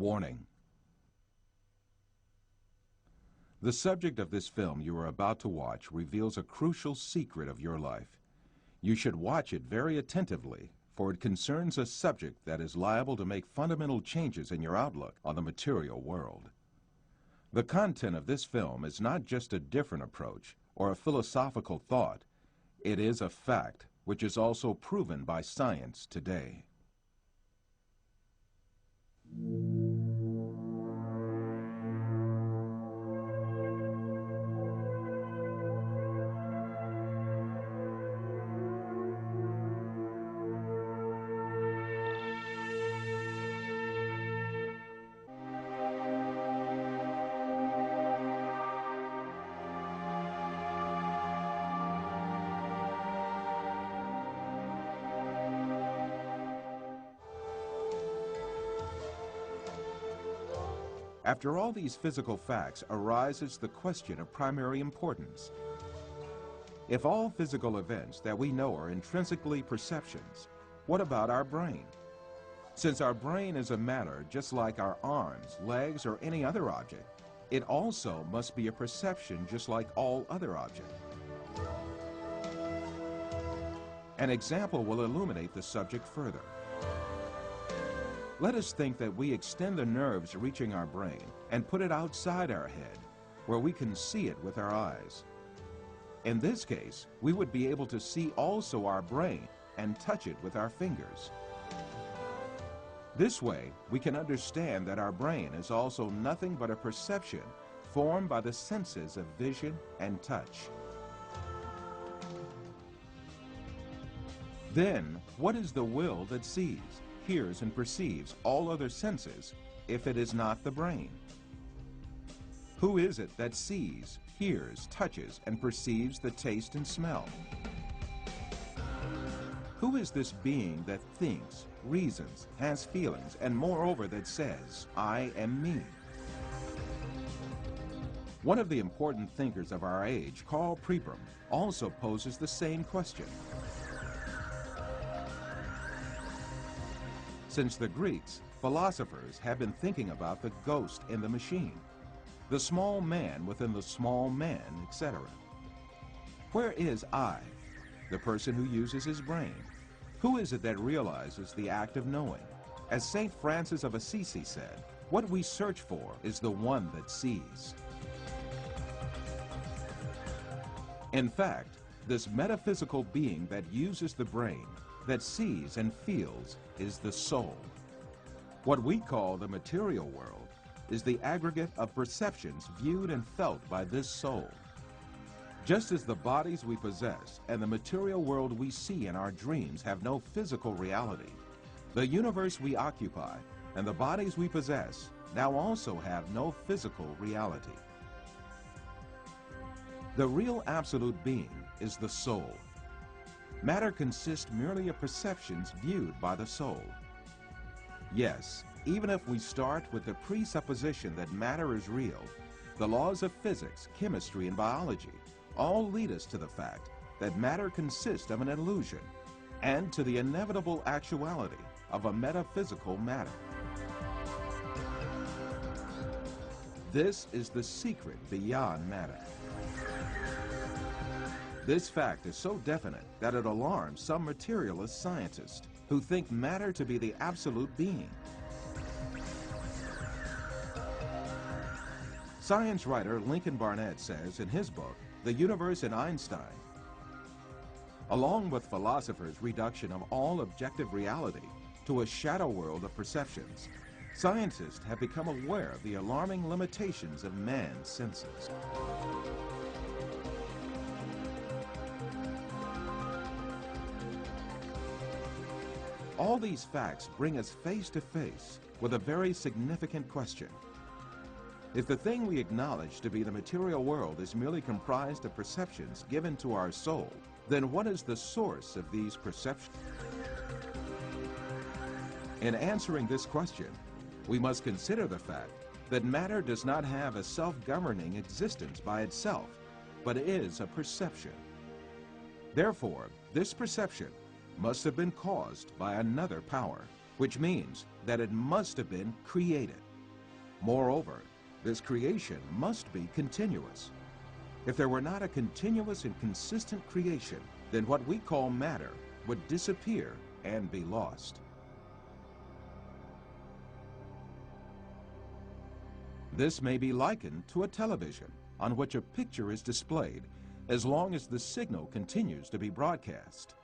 Warning. The subject of this film you are about to watch reveals a crucial secret of your life. You should watch it very attentively, for it concerns a subject that is liable to make fundamental changes in your outlook on the material world. The content of this film is not just a different approach or a philosophical thought. It is a fact which is also proven by science today. After all these physical facts arises the question of primary importance. If all physical events that we know are intrinsically perceptions, what about our brain? Since our brain is a matter just like our arms, legs, or any other object, it also must be a perception just like all other objects. An example will illuminate the subject further. Let us think that we extend the nerves reaching our brain and put it outside our head, where we can see it with our eyes. In this case, we would be able to see also our brain and touch it with our fingers. This way, we can understand that our brain is also nothing but a perception formed by the senses of vision and touch. Then, what is the will that sees, hears, and perceives all other senses if it is not the brain? Who is it that sees, hears, touches, and perceives the taste and smell? Who is this being that thinks, reasons, has feelings, and moreover that says, I am me? One of the important thinkers of our age, Karl Popper, also poses the same question. Since the Greeks, philosophers have been thinking about the ghost in the machine, the small man within the small man, etc. Where is I, the person who uses his brain? Who is it that realizes the act of knowing? As St. Francis of Assisi said, what we search for is the one that sees. In fact, this metaphysical being that uses the brain, that sees and feels, is the soul. What we call the material world is the aggregate of perceptions viewed and felt by this soul. Just as the bodies we possess and the material world we see in our dreams have no physical reality, the universe we occupy and the bodies we possess now also have no physical reality. The real absolute being is the soul. Matter consists merely of perceptions viewed by the soul. Yes, even if we start with the presupposition that matter is real, the laws of physics, chemistry, and biology all lead us to the fact that matter consists of an illusion and to the inevitable actuality of a metaphysical matter. This is the secret beyond matter. This fact is so definite that it alarms some materialist scientists who think matter to be the absolute being. Science writer Lincoln Barnett says in his book, The Universe and Einstein, along with philosophers' reduction of all objective reality to a shadow world of perceptions, scientists have become aware of the alarming limitations of man's senses. All these facts bring us face to face with a very significant question. If the thing we acknowledge to be the material world is merely comprised of perceptions given to our soul, then what is the source of these perceptions? In answering this question, we must consider the fact that matter does not have a self-governing existence by itself, but is a perception. Therefore, this perception must have been caused by another power, which means that it must have been created. Moreover, this creation must be continuous. If there were not a continuous and consistent creation, then what we call matter would disappear and be lost. This may be likened to a television on which a picture is displayed as long as the signal continues to be broadcast.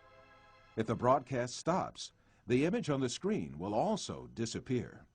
If the broadcast stops, the image on the screen will also disappear.